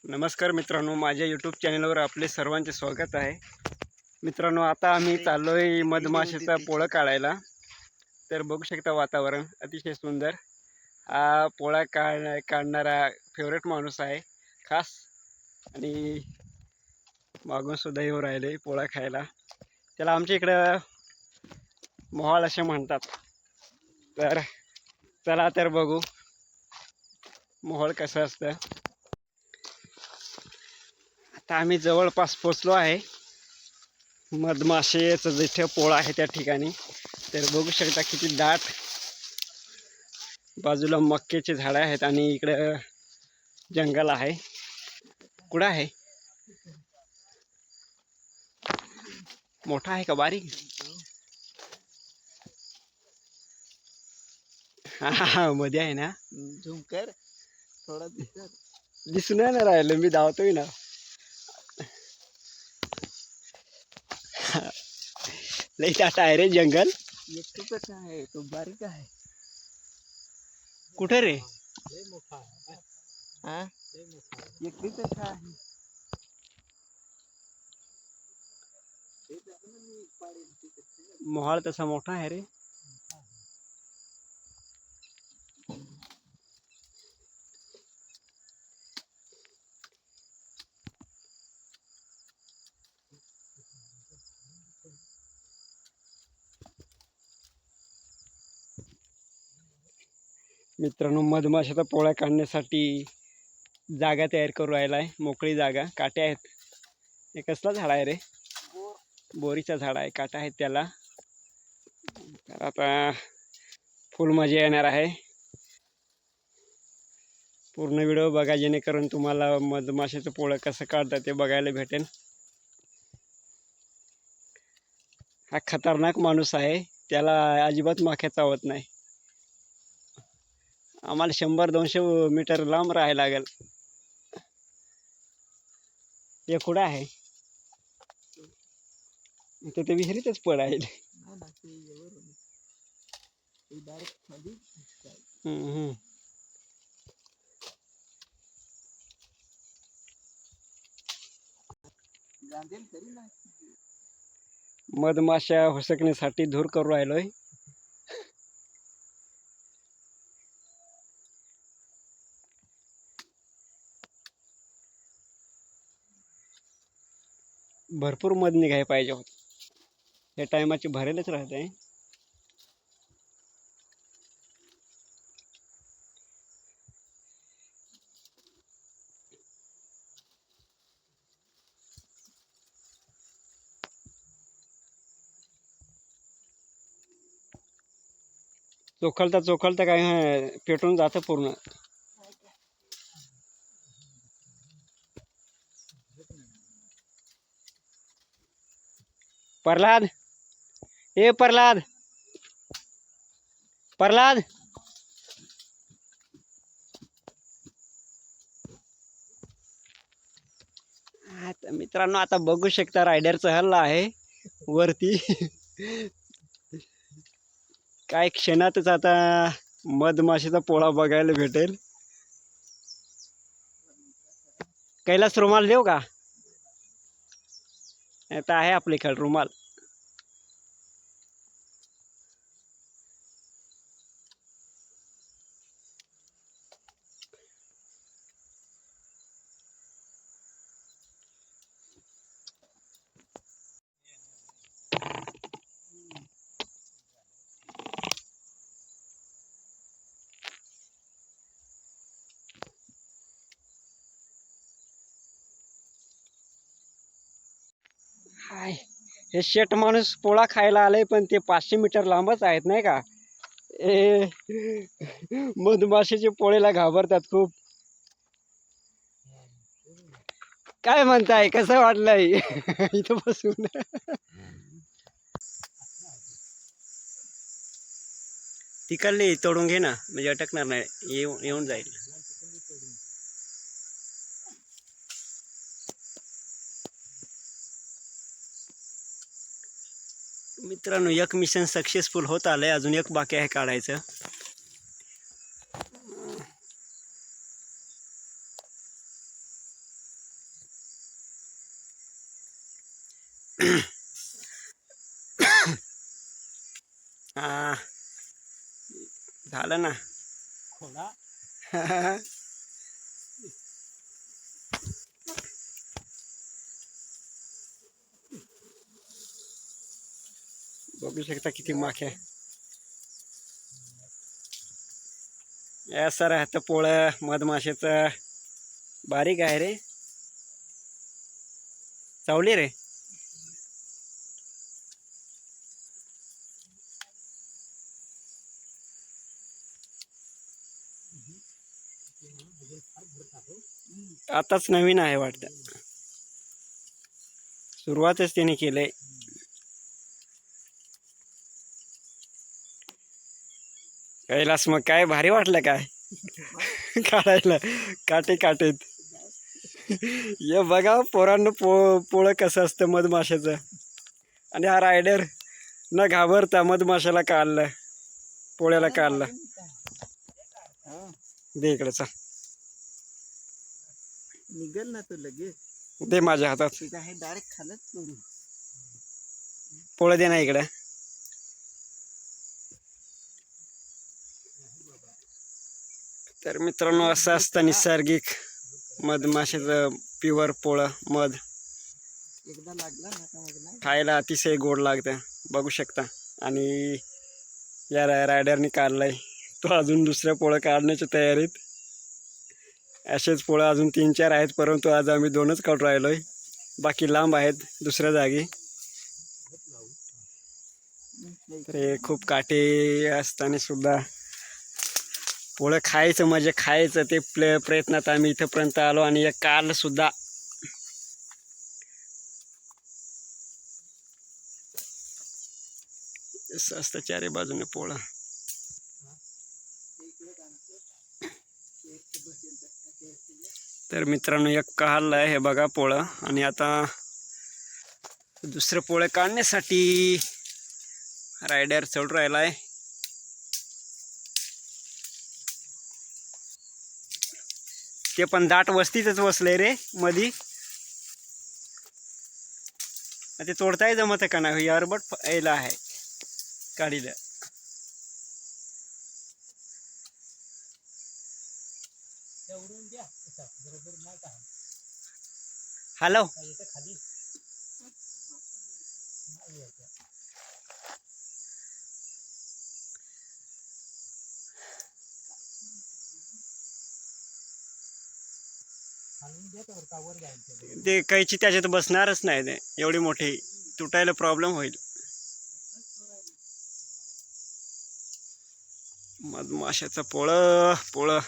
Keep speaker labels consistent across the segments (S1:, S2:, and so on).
S1: नमस्कार मित्रांनो, माझ्या यूट्यूब चॅनलवर आपले सर्वांचे स्वागत आहे. मित्रांनो, आता आम्ही चाललोय मधमाशीचा पोळा काढायला. तर बघू शकता वातावरण अतिशय सुंदर. हा पोळा काढणारा फेवरेट माणूस आहे खास, आणि मागून सुद्धा येऊ राहिले पोळा खायला. त्याला आमच्या इकडं मोहाळ असे म्हणतात. तर चला तर बघू मोहोळ कसं असतं. आता आम्ही जवळपास पोचलो आहे मधमाशीचा जिथे पोळा आहे त्या ठिकाणी. तर बघू शकता किती दाट, बाजूला मक्याचे झाडं आहेत आणि इकडे जंगल आहे. कुठं आहे? मोठा आहे का बारीक? हा मध्ये आहे ना.
S2: झूम कर थोड़ा
S1: दिसून नाही ना राहिलं, मी धावतोय ना. लई दाट आहे रे जंगल.
S2: एक कसा आहे तो बारीक आहे.
S1: कुठे रे?
S2: हा एक कसा आहे.
S1: मोहाळ तसा मोठा आहे रे. मित्रांनो, मधमाशाचा पोळा काढण्यासाठी जागा तयार करू राहिला आहे. मोकळी जागा, काटे आहेत. हे कसला झाड आहे रे? बोरीचा झाड आहे, काटा आहेत त्याला. तर आता फुल मजा येणार आहे. पूर्ण व्हिडिओ बघा, जेणेकरून तुम्हाला मधमाशाचं पोळं कसं काढतात ते बघायला भेटेल. हा खतरनाक माणूस आहे, त्याला अजिबात माख्या चावत नाही. आम्हाला 100-200 मीटर लांब राहायला लागेल. हे कुठं आहे? ते तर विहिरीतच पडायला. मधमाशा हुसकण्यासाठी धूर करू राहिलोय. भरपूर मध निघाय पाहिजे होत. या टायमाची भरेलच राहते. चोखलता चोखलता काय पेटून जातं पूर्ण. प्रल्हाद, ए प्रल्हाद, प्रल्हाद. मित्रांनो, आता बघू शकता रायडरचा हल्ला आहे वरती. काय क्षणातच आता मधमाशीचा पोळा बघायला भेटेल. कैलास रुमाल देऊ का? आता आहे आपल्याकडे रुमाल. हाय, हे शेट माणूस पोळा खायला आलाय, पण ते 500 मीटर लांबच आहेत नाही का. ए मधमाशीचे पोळेला घाबरतात खूप. काय म्हणताय, कसं वाटलंय इथं बसून? तिकडली तोडून घे ना, म्हणजे अटकणार नाही, येऊन जाईल. मित्रांनो, एक मिशन सक्सेसफुल होत आलंय, अजून एक बाकी आहे काढायचं. हा झालं ना.
S2: खोला
S1: बघू शकता किती माख्या या सर हात पोळं मधमाशाचं बारीक आहे रे. चावली रे. आताच नवीन आहे वाटतं. सुरुवातच त्याने केलंय. कैलास मग काय भारी वाटलं काय काढायला काटे काटेत. हे बघा पोरांना पोळं कसं असतं मधमाशाचं. आणि हा रायडर न घाबरता मधमाशाला काढलं पोळ्याला काढलं. दे इकडे चल.
S2: निघल ना तो लगेच.
S1: दे माझ्या हातात.
S2: तिथं आहे डायरेक्ट खालच करू.
S1: पोळं दे ना इकडे. तर मित्रांनो असं असतं नैसर्गिक मधमाशाचं प्युअर पोळं मध.
S2: एकदा लागला ना का मग नाही.
S1: खायला अतिशय गोड लागतं बघू शकता. आणि या रायडरने काढलाय तो अजून दुसऱ्या पोळं काढण्याच्या तयारीत. असेच पोळं अजून 3-4 आहेत परंतु आज आम्ही 2च काढून राहिलोय. बाकी लांब आहेत दुसऱ्या जागी. तर हे खूप काटे असताना सुद्धा पोळं खायचं म्हणजे खायचं ते प्रयत्नात आम्ही इथंपर्यंत आलो. आणि एक काल सुद्धा असं असतं चारी बाजूने पोळं. तर मित्रांनो एक काढलं आहे हे बघा पोळं. आणि आता दुसरं पोळं काढण्यासाठी रायडर चढ राहिला आहे. ते पण दाट वस्तीतच बसलंय रे मधी. ते तोडताय जमत का नाही अरबट यायला आहे काढीला. हॅलो ते कैची त्याच्यात बसणारच नाही. ते एवढी मोठी तुटायला प्रॉब्लेम होईल. मधमाशाचं पोळं पोळं.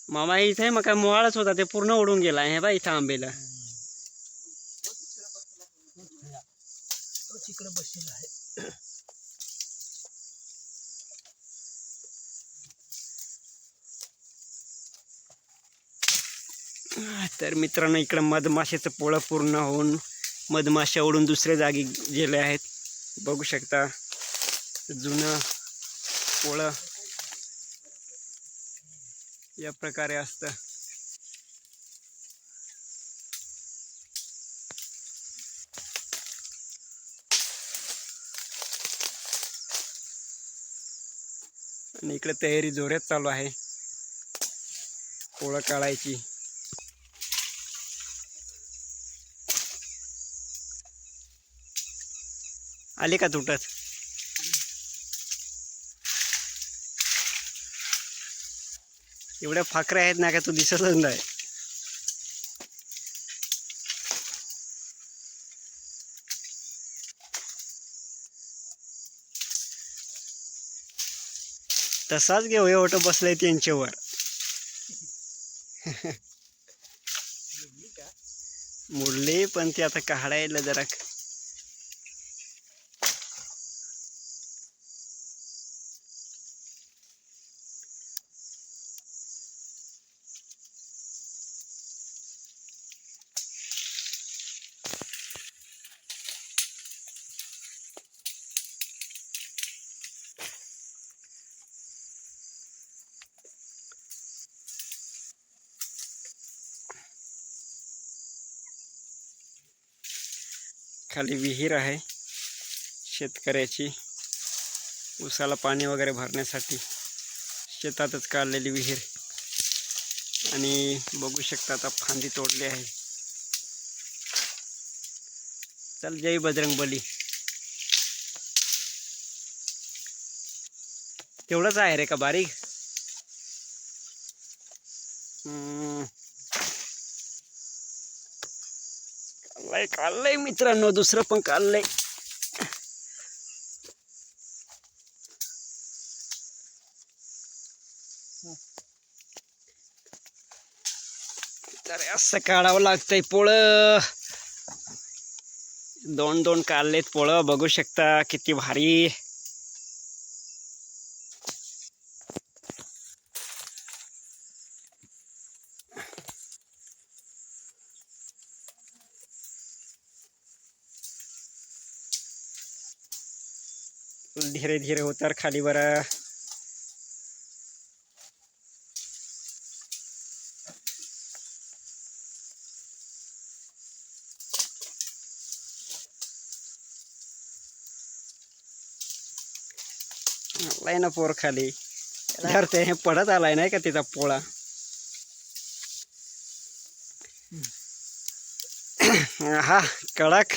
S1: मामा इथे मग काय मोहाळच होता ते पूर्ण उडून गेला हे बा इथं आंबेला.
S2: तिकडे बसलेला आहे.
S1: तर मित्रांनो इकडं मधमाशाचं पोळं पूर्ण होऊन मधमाशा उडून दुसऱ्या जागी गेले आहेत. बघू शकता जुनं पोळं या प्रकारे असतं. आणि इकडे तयारी जोरात चालू आहे पोळं काढायची. आली का तुटत. एवढ्या फाकऱ्या आहेत ना का तू दिसतच नाही. तसाच घेऊ एवढं बसलंय त्यांच्यावर. मुडली पण ती आता काढायला जरा खाली विहीर आहे शेतकऱ्याची, ऊसाला पाणी वगैरे भरण्यासाठी शेतातच काढलेली विहीर. आणि बघू शकता आता फांदी तोडली आहे. चल जय बजरंगबली. तेवढंच आहे रे का बारीक? काढलंय मित्रांनो, दुसरं पण काढलंय. तर असं काढावं लागतंय पोळं. 2 काढलेत पोळं, बघू शकता किती भारी. धीरे धीरे उतर खाली बरं. आलाय ना पोर खाली. धरते हे पडत आलाय नाही का तिचा पोळा. हा कडक.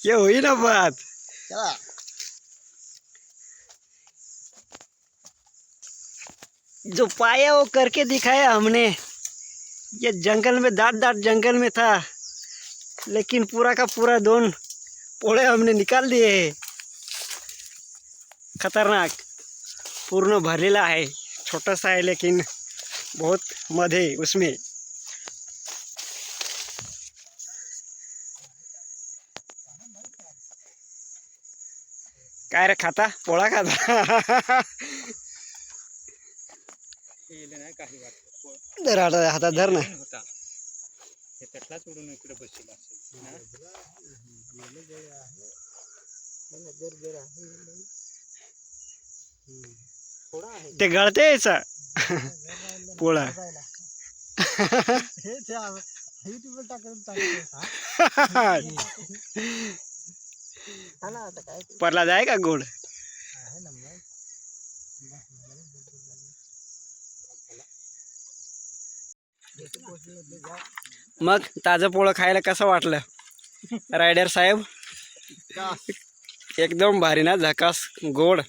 S1: ये हुई ना बात.
S2: चला
S1: जो पाया वो करके दिखाया हमने. ये जंगल में दाट दाट जंगल में था, लेकिन पूरा का पूरा 2 पोड़े हमने निकाल दिए. खतरनाक पूर्ण भरलेला आहे. छोटासा आहे लेकिन बहुत मध्ये उसमें. काय रे खाता पोळा खाता. धर हातात धर ना. ते गळते याचा पोळा. परला जाय का गोड. मग ताजं पोळं खायला कसं वाटलं रायडर साहेब? एकदम भारी ना, झकास गोड.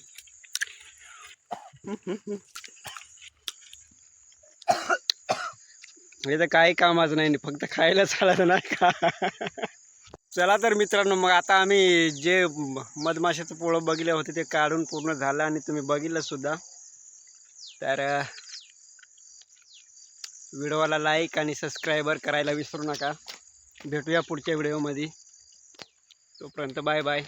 S1: हे तर काही कामाचं नाही, फक्त खायला चालायचं नाही का. चला तर मित्रांनो, मग आता आम्ही जे मधमाशाचं पोळं बघितलं होते ते काढून पूर्ण झालं आणि तुम्ही बघितलं सुद्धा. तर व्हिडिओला लाईक आणि सबस्क्राईबर करायला विसरू नका. भेटूया पुढच्या व्हिडिओमध्ये. तोपर्यंत बाय बाय.